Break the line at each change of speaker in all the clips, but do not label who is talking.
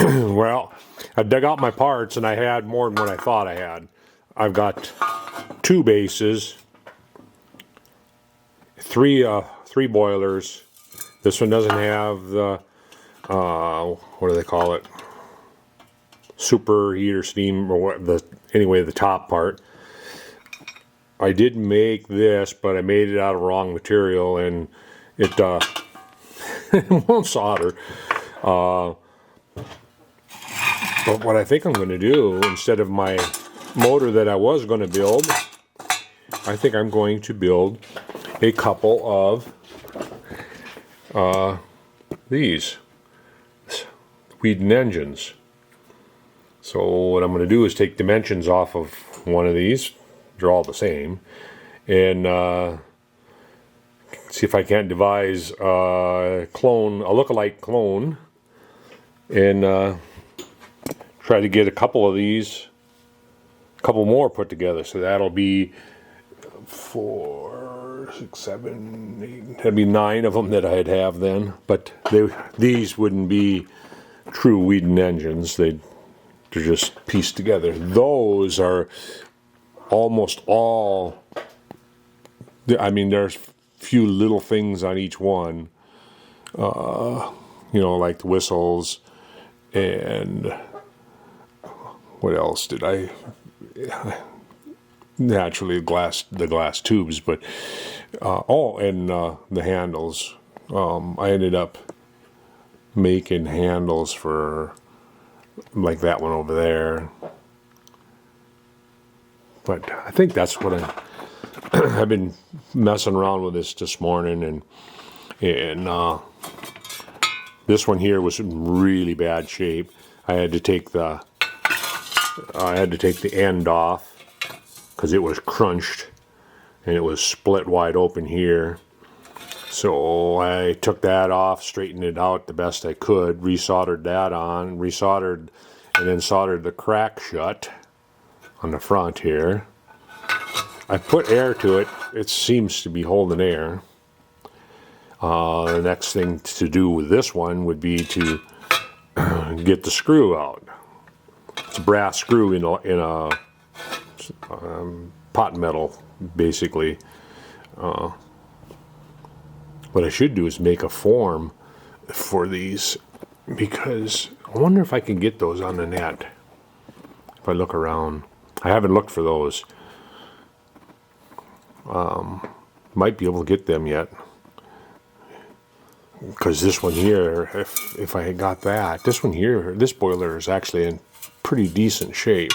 Well, I dug out my parts and I had more than what I thought I had. I've got 2 bases, three boilers. This one doesn't have the what do they call it? Superheater steam, or what, the top part. I did make this, but I made it out of wrong material, and it it won't solder. But what I think I'm going to do, instead of my motor that I was going to build, I think I'm going to build a couple of these Weeden engines. So what I'm going to do is take dimensions off of one of these. They're all the same, and see if I can't devise a lookalike clone, and try to get a couple of these, a couple more put together. So that'll be 4, 6, 7, 8. That'd be 9 of them that I'd have then. But these wouldn't be true Weeden engines. They're just pieced together. Those are almost all, I mean, there's few little things on each one, like the whistles, and what else did I, naturally the glass tubes, but, and the handles. I ended up making handles for, like that one over there. But I think that's what I've been messing around with this morning, and this one here was in really bad shape. I had to take the end off because it was crunched and it was split wide open here. So I took that off, straightened it out the best I could, resoldered that on, and then soldered the crack shut on the front here. I put air to it. It seems to be holding air. The next thing to do with this one would be to get the screw out. It's a brass screw in a pot metal, basically. What I should do is make a form for these, because I wonder if I can get those on the net. If I look around. I haven't looked for those. Might be able to get them yet. Because this one here, if I had got that, this one here, this boiler is actually in pretty decent shape.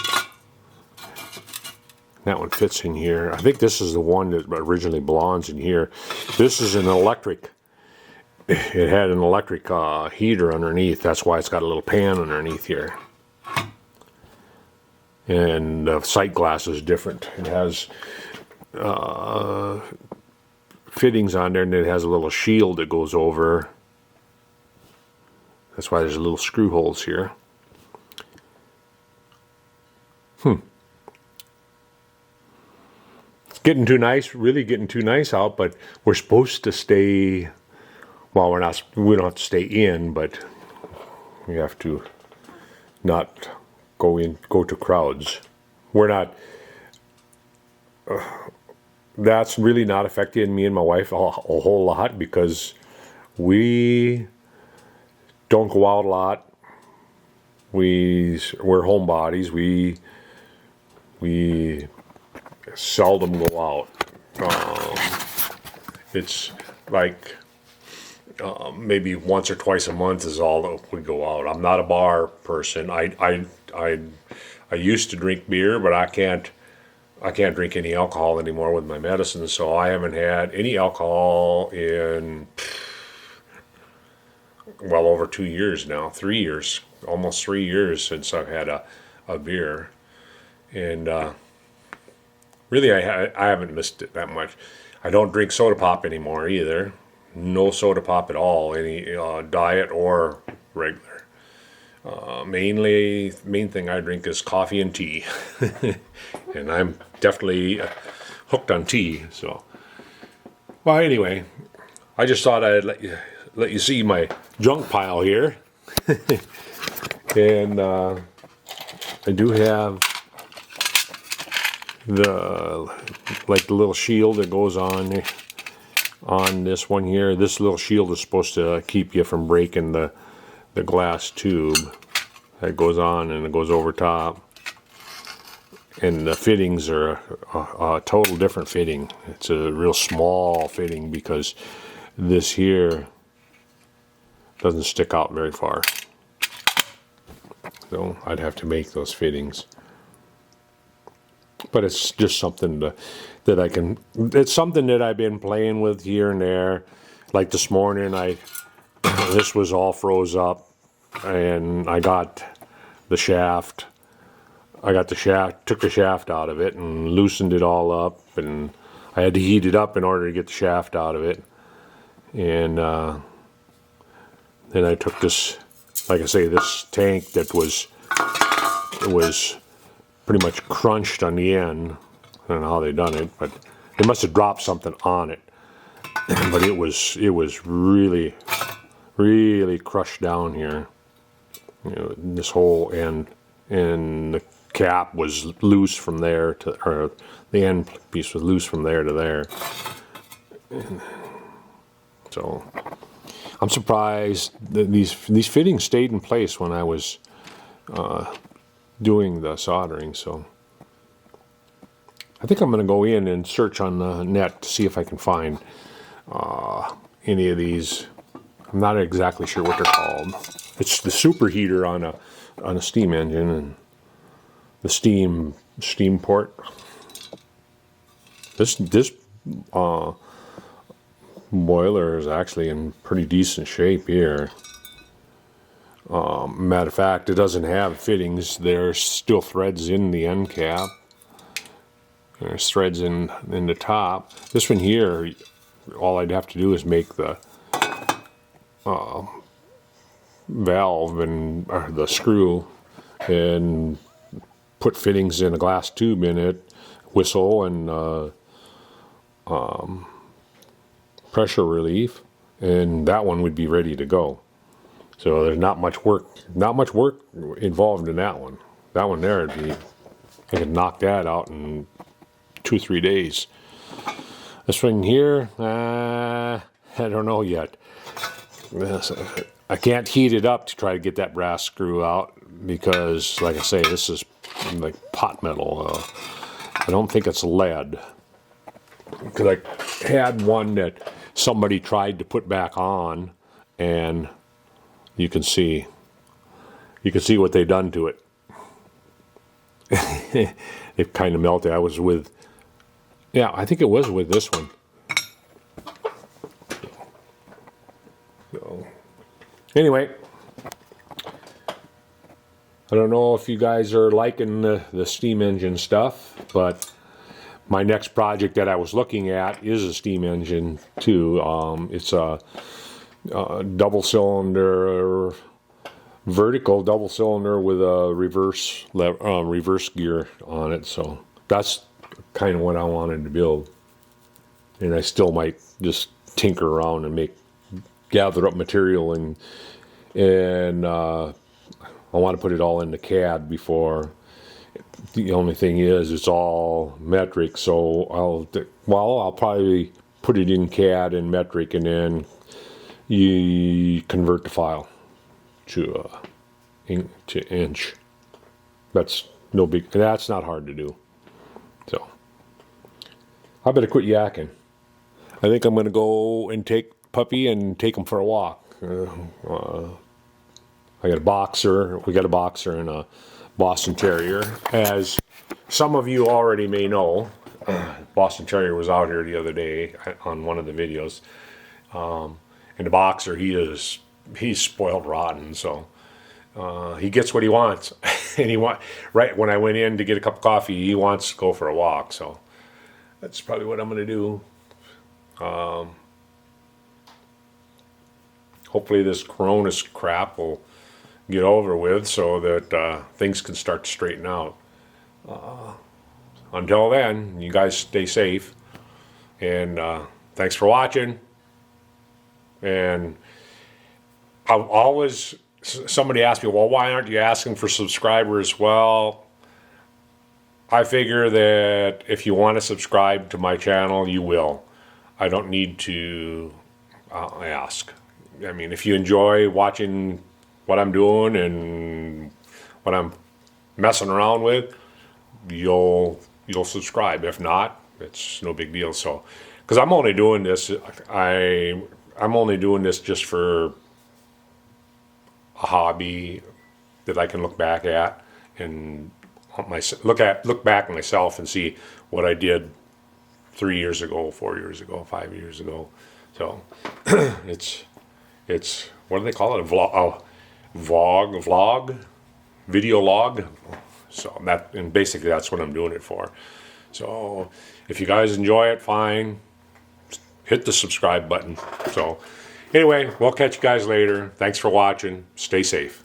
That one fits in here. I think this is the one that originally belongs in here. This is an electric. It had an electric heater underneath. That's why it's got a little pan underneath here. And the sight glass is different. It has fittings on there, and it has a little shield that goes over. That's why there's little screw holes here. It's getting too nice, really getting too nice out, but we're supposed to stay, well, we don't have to stay in, but we have to not go to crowds. We're not, that's really not affecting me and my wife a whole lot, because we don't go out a lot. We're homebodies. We seldom go out. It's like maybe once or twice a month is all that we go out. I'm not a bar person. I used to drink beer, but I can't drink any alcohol anymore with my medicine, so I haven't had any alcohol in well over 2 years now, 3 years, almost 3 years since I've had a beer. And really I haven't missed it that much. I don't drink soda pop anymore either. No soda pop at all, any diet or regular. Main thing I drink is coffee and tea. And I'm definitely hooked on tea. So, well, anyway, I just thought I'd let you see my junk pile here. And I do have the little shield that goes on this one here. This little shield is supposed to keep you from breaking the glass tube that goes on, and it goes over top. And the fittings are a total different fitting. It's a real small fitting because this here doesn't stick out very far. So I'd have to make those fittings. But it's just something that I can, it's something that I've been playing with here and there. Like this morning, this was all froze up, and I got the shaft. Took the shaft out of it and loosened it all up, and I had to heat it up in order to get the shaft out of it. And then I took this, like I say, this tank that was pretty much crunched on the end. I don't know how they done it, but they must have dropped something on it. But it was really, really crushed down here. You know, this whole end, and the cap was loose from there to, or the end piece was loose from there to there. So I'm surprised that these fittings stayed in place when I was doing the soldering. So I think I'm going to go in and search on the net to see if I can find any of these. I'm not exactly sure what they're called. It's the superheater on a steam engine, and the steam port. This boiler is actually in pretty decent shape here. Matter of fact, it doesn't have fittings. There's still threads in the end cap. There's threads in the top. This one here, all I'd have to do is make the valve and the screw, and put fittings in a glass tube in it, whistle, and pressure relief, and that one would be ready to go. So there's not much work involved in that one. That one there, I could knock that out in 2-3 days. This one here, I don't know yet. I can't heat it up to try to get that brass screw out because, like I say, this is like pot metal. I don't think it's lead, because I had one that somebody tried to put back on, and you can see what they done to it. It kind of melted. I think it was with this one. So, anyway, I don't know if you guys are liking the steam engine stuff, but my next project that I was looking at is a steam engine too. It's a double cylinder, vertical double cylinder with a reverse gear on it. So that's kind of what I wanted to build, and I still might just tinker around and gather up material, and I want to put it all into CAD before. The only thing is, it's all metric, so I'll probably put it in CAD and metric, and then you convert the file to inch. That's no big. That's not hard to do. So I better quit yakking. I think I'm going to go and take Puppy and take him for a walk. I got a boxer. We got a boxer and a Boston Terrier. As some of you already may know, Boston Terrier was out here the other day on one of the videos. And the boxer, he's spoiled rotten, so he gets what he wants. And right when I went in to get a cup of coffee, he wants to go for a walk. So that's probably what I'm going to do. Hopefully this corona crap will get over with so that things can start to straighten out. Until then, you guys stay safe, and thanks for watching. And I've always somebody asked me, well, why aren't you asking for subscribers? Well, I figure that if you want to subscribe to my channel, you will. I don't need to ask. I mean, if you enjoy watching what I'm doing and what I'm messing around with, you'll subscribe. If not, it's no big deal. So, because I'm only doing this, I'm only doing this just for a hobby that I can look back at and look back at myself and see what I did 3 years ago, 4 years ago, 5 years ago. So it's what do they call it? A vlog, video log. So and basically that's what I'm doing it for. So if you guys enjoy it, fine. Hit the subscribe button. So anyway, we'll catch you guys later. Thanks for watching. Stay safe.